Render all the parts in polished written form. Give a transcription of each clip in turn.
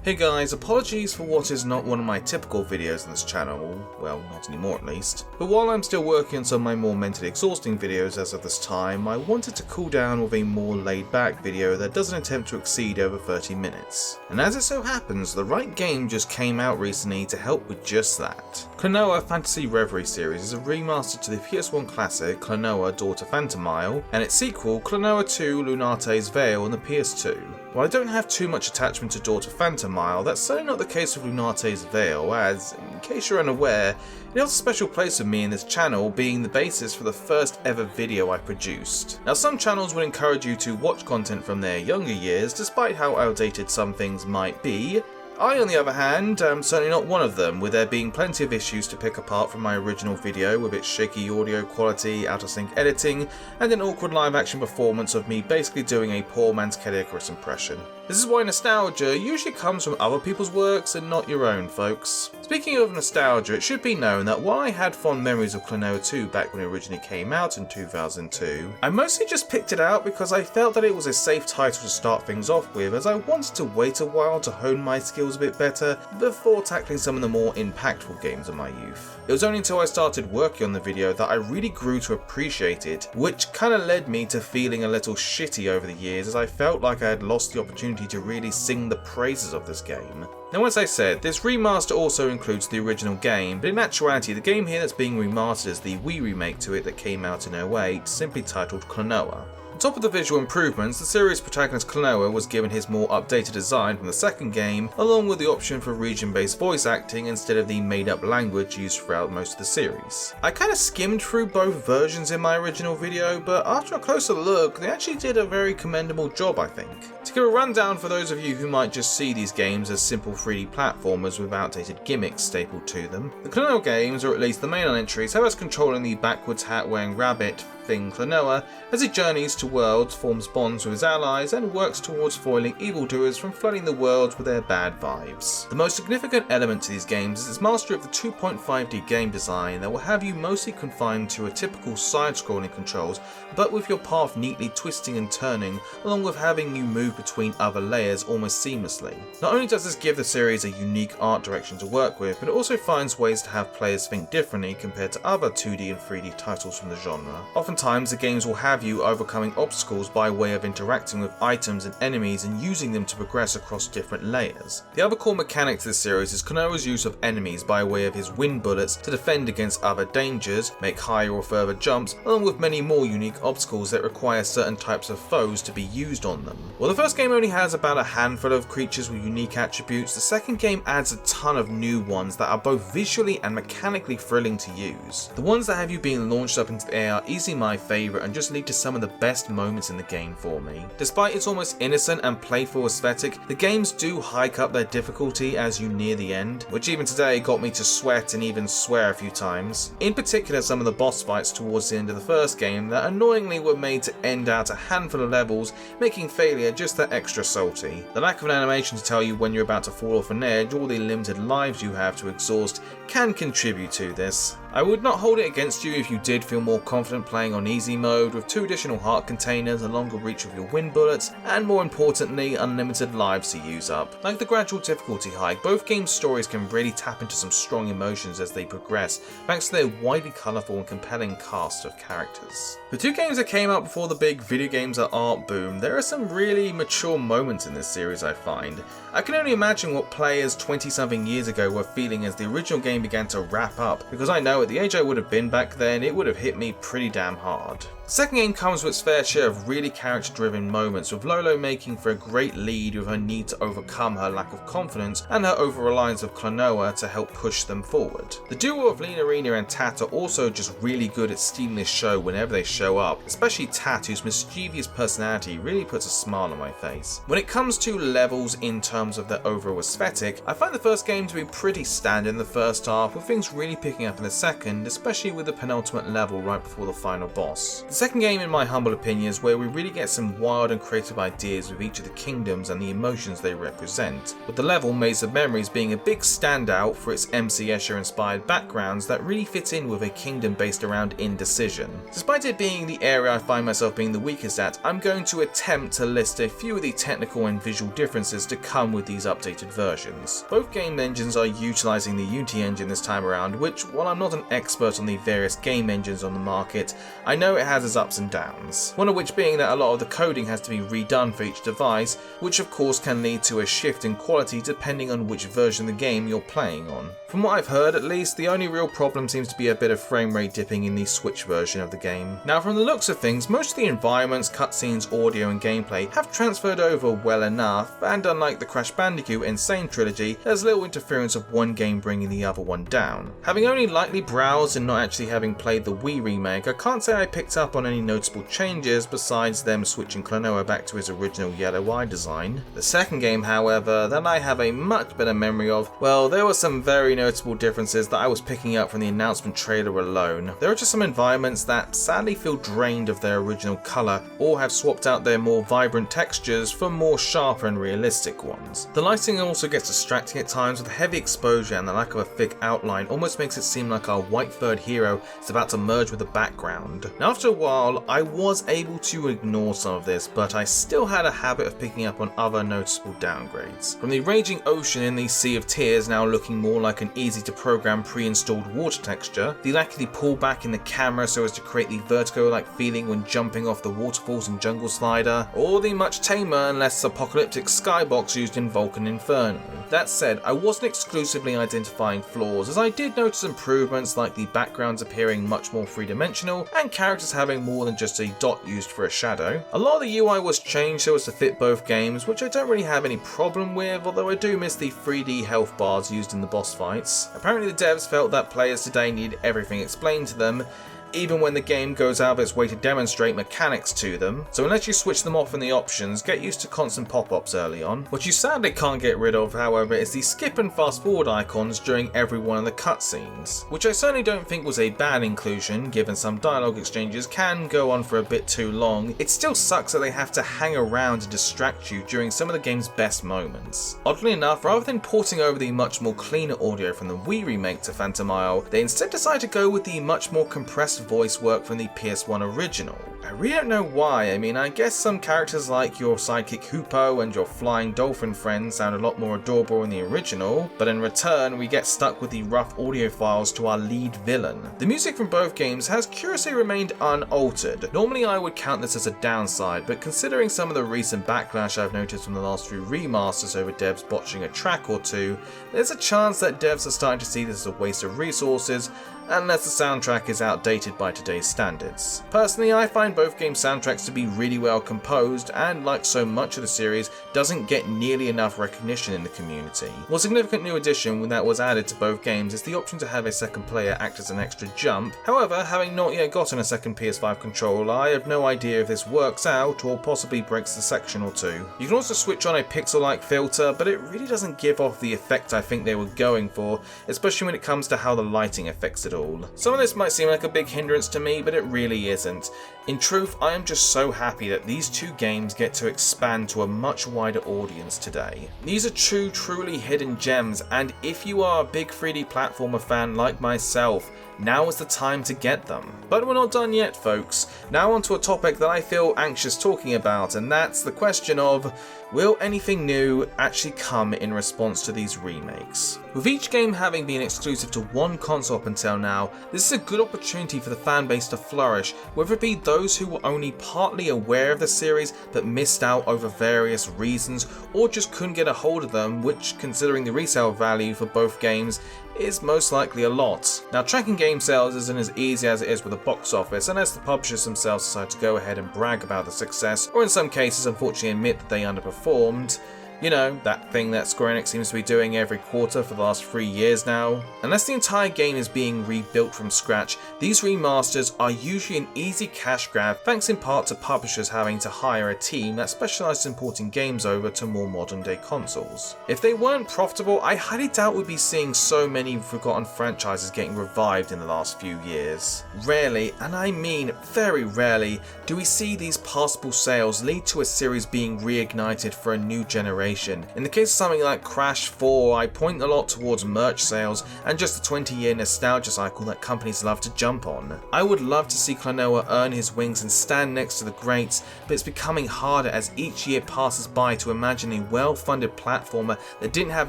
Hey guys, apologies for what is not one of my typical videos on this channel, well, not anymore at least. But while I'm still working on some of my more mentally exhausting videos as of this time, I wanted to cool down with a more laid back video that doesn't attempt to exceed over 30 minutes. And as it so happens, the right game just came out recently to help with just that. Klonoa Phantasy Reverie series is a remaster to the PS1 classic Klonoa Phantasy, and its sequel Klonoa 2 Lunate's Veil on the PS2. While I don't have too much attachment to Daughter Phantasy, that's certainly not the case with Lunate's Veil, as, in case you're unaware, it holds a special place with me in this channel, being the basis for the first ever video I produced. Now, some channels would encourage you to watch content from their younger years, despite how outdated some things might be. I, on the other hand, am certainly not one of them, with there being plenty of issues to pick apart from my original video with its shaky audio quality, out of sync editing, and an awkward live action performance of me basically doing a poor man's Kid Icarus impression. This is why nostalgia usually comes from other people's works and not your own, folks. Speaking of nostalgia, it should be known that while I had fond memories of Klonoa 2 back when it originally came out in 2002, I mostly just picked it out because I felt that it was a safe title to start things off with, as I wanted to wait a while to hone my skills a bit better before tackling some of the more impactful games of my youth. It was only until I started working on the video that I really grew to appreciate it, which kinda led me to feeling a little shitty over the years, as I felt like I had lost the opportunity to really sing the praises of this game. Now, as I said, this remaster also includes the original game, but in actuality the game here that's being remastered is the Wii remake to it that came out in 2008, simply titled Klonoa. On top of the visual improvements, the series protagonist Klonoa was given his more updated design from the second game, along with the option for region-based voice acting instead of the made-up language used throughout most of the series. I kinda skimmed through both versions in my original video, but after a closer look, they actually did a very commendable job, I think. To give a rundown for those of you who might just see these games as simple 3D platformers with outdated gimmicks stapled to them, the Klonoa games, or at least the mainline entries, have us controlling the backwards hat-wearing rabbit thing Klonoa as he journeys to worlds, forms bonds with his allies, and works towards foiling evildoers from flooding the world with their bad vibes. The most significant element to these games is its mastery of the 2.5D game design that will have you mostly confined to a typical side-scrolling controls, but with your path neatly twisting and turning, along with having you move between other layers almost seamlessly. Not only does this give the series a unique art direction to work with, but it also finds ways to have players think differently compared to other 2D and 3D titles from the genre. Oftentimes the games will have you overcoming obstacles by way of interacting with items and enemies and using them to progress across different layers. The other core mechanic to this series is Klonoa's use of enemies by way of his wind bullets to defend against other dangers, make higher or further jumps, along with many more unique obstacles that require certain types of foes to be used on them. While the first game only has about a handful of creatures with unique attributes, the second game adds a ton of new ones that are both visually and mechanically thrilling to use. The ones that have you being launched up into the air are easily my favourite and just lead to some of the best moments in the game for me. Despite its almost innocent and playful aesthetic, the games do hike up their difficulty as you near the end, which even today got me to sweat and even swear a few times. In particular, some of the boss fights towards the end of the first game that annoyingly were made to end out a handful of levels, making failure just that extra salty. The lack of an animation to tell you when you're about to fall off an edge or the limited lives you have to exhaust can contribute to this. I would not hold it against you if you did feel more confident playing on easy mode with 2 additional heart containers, a longer reach of your wind bullets, and more importantly, unlimited lives to use up. Like the gradual difficulty hike, both games' stories can really tap into some strong emotions as they progress, thanks to their widely colourful and compelling cast of characters. The 2 games that came out before the big video games are art boom, there are some really mature moments in this series, I find. I can only imagine what players 20-something years ago were feeling as the original game began to wrap up, because I know at the age I would have been back then, it would have hit me pretty damn hard. The second game comes with its fair share of really character-driven moments, with Lolo making for a great lead with her need to overcome her lack of confidence and her over-reliance of Klonoa to help push them forward. The duo of Lina and Tat are also just really good at stealing this show whenever they show up, especially Tat, whose mischievous personality really puts a smile on my face. When it comes to levels in terms of their overall aesthetic, I find the first game to be pretty standard in the first half, with things really picking up in the second, especially with the penultimate level right before the final boss. The second game, in my humble opinion, is where we really get some wild and creative ideas with each of the kingdoms and the emotions they represent, with the level Maze of Memories being a big standout for its MC Escher inspired backgrounds that really fit in with a kingdom based around indecision. Despite it being the area I find myself being the weakest at, I'm going to attempt to list a few of the technical and visual differences to come with these updated versions. Both game engines are utilising the Unity engine this time around, which, while I'm not an expert on the various game engines on the market, I know it has its ups and downs. One of which being that a lot of the coding has to be redone for each device, which of course can lead to a shift in quality depending on which version of the game you're playing on. From what I've heard at least, the only real problem seems to be a bit of frame rate dipping in the Switch version of the game. Now from the looks of things, most of the environments, cutscenes, audio and gameplay have transferred over well enough, and unlike the Crash Bandicoot Insane trilogy, there's little interference of one game bringing the other one down. Having only lightly browsed and not actually having played the Wii remake, I can't say I picked up on any noticeable changes besides them switching Klonoa back to his original yellow eye design. The second game, however, that I have a much better memory of, well, there were some very noticeable differences that I was picking up from the announcement trailer alone. There are just some environments that sadly feel drained of their original colour, or have swapped out their more vibrant textures for more sharper and realistic ones. The lighting also gets distracting at times, with heavy exposure and the lack of a thick outline almost makes it seem like our white furred hero is about to merge with the background. Now after a while, I was able to ignore some of this, but I still had a habit of picking up on other noticeable downgrades. From the raging ocean in the Sea of Tears now looking more like an easy to program pre-installed water texture, the lack of the pullback in the camera so as to create the vertigo-like feeling when jumping off the waterfalls in Jungle Slider, or the much tamer and less apocalyptic skybox used in Vulcan Inferno. That said, I wasn't exclusively identifying flaws, as I did notice improvements like the backgrounds appearing much more three-dimensional and characters having more than just a dot used for a shadow. A lot of the UI was changed so as to fit both games, which I don't really have any problem with, although I do miss the 3D health bars used in the boss fights. Apparently the devs felt that players today need everything explained to them, even when the game goes out of its way to demonstrate mechanics to them, so unless you switch them off in the options, get used to constant pop-ups early on. What you sadly can't get rid of, however, is the skip and fast forward icons during every one of the cutscenes, which I certainly don't think was a bad inclusion, given some dialogue exchanges can go on for a bit too long. It still sucks that they have to hang around to distract you during some of the game's best moments. Oddly enough, rather than porting over the much more cleaner audio from the Wii remake to Phantom Isle, they instead decided to go with the much more compressed voice work from the PS1 original. I really don't know why. I mean, I guess some characters like your sidekick Hoopo and your flying dolphin friend sound a lot more adorable in the original, but in return we get stuck with the rough audio files to our lead villain. The music from both games has curiously remained unaltered. Normally I would count this as a downside, but considering some of the recent backlash I've noticed from the last few remasters over devs botching a track or two, there's a chance that devs are starting to see this as a waste of resources, unless the soundtrack is outdated by today's standards. Personally, I find both game soundtracks to be really well composed, and like so much of the series, doesn't get nearly enough recognition in the community. One significant new addition that was added to both games is the option to have a second player act as an extra jump. However, having not yet gotten a second PS5 controller, I have no idea if this works out or possibly breaks the section or two. You can also switch on a pixel-like filter, but it really doesn't give off the effect I think they were going for, especially when it comes to how the lighting affects it all. Some of this might seem like a big hindrance to me, but it really isn't. In truth, I am just so happy that these two games get to expand to a much wider audience today. These are two truly hidden gems, and if you are a big 3D platformer fan like myself, now is the time to get them. But we're not done yet, folks. Now onto a topic that I feel anxious talking about, and that's the question of, will anything new actually come in response to these remakes? With each game having been exclusive to one console up until now, this is a good opportunity for the fanbase to flourish, whether it be those who were only partly aware of the series but missed out over various reasons, or just couldn't get a hold of them, which, considering the resale value for both games, is most likely a lot. Now, tracking game sales isn't as easy as it is with the box office, unless the publishers themselves decide to go ahead and brag about the success, or in some cases unfortunately admit that they underperformed. You know, that thing that Square Enix seems to be doing every quarter for the last 3 years now. Unless the entire game is being rebuilt from scratch, these remasters are usually an easy cash grab, thanks in part to publishers having to hire a team that specialises in porting games over to more modern day consoles. If they weren't profitable, I highly doubt we'd be seeing so many forgotten franchises getting revived in the last few years. Rarely, and I mean very rarely, do we see these passable sales lead to a series being reignited for a new generation. In the case of something like Crash 4, I point a lot towards merch sales and just the 20-year nostalgia cycle that companies love to jump on. I would love to see Klonoa earn his wings and stand next to the greats, but it's becoming harder as each year passes by to imagine a well-funded platformer that didn't have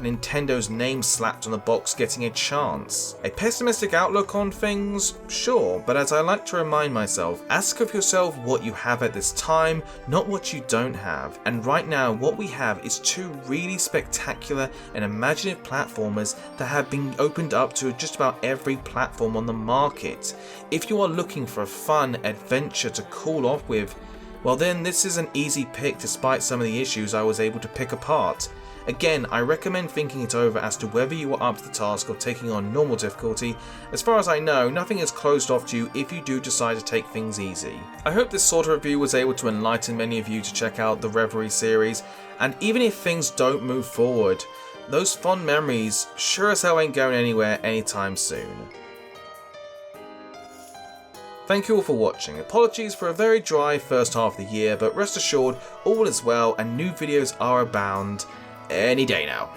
Nintendo's name slapped on the box getting a chance. A pessimistic outlook on things? Sure, but as I like to remind myself, ask of yourself what you have at this time, not what you don't have. And right now, what we have is two really spectacular and imaginative platformers that have been opened up to just about every platform on the market. If you are looking for a fun adventure to cool off with, well then this is an easy pick despite some of the issues I was able to pick apart. Again, I recommend thinking it over as to whether you are up to the task of taking on normal difficulty. As far as I know, nothing is closed off to you if you do decide to take things easy. I hope this sort of review was able to enlighten many of you to check out the Reverie series, and even if things don't move forward, those fond memories sure as hell ain't going anywhere anytime soon. Thank you all for watching. Apologies for a very dry first half of the year, but rest assured all is well and new videos are abound any day now.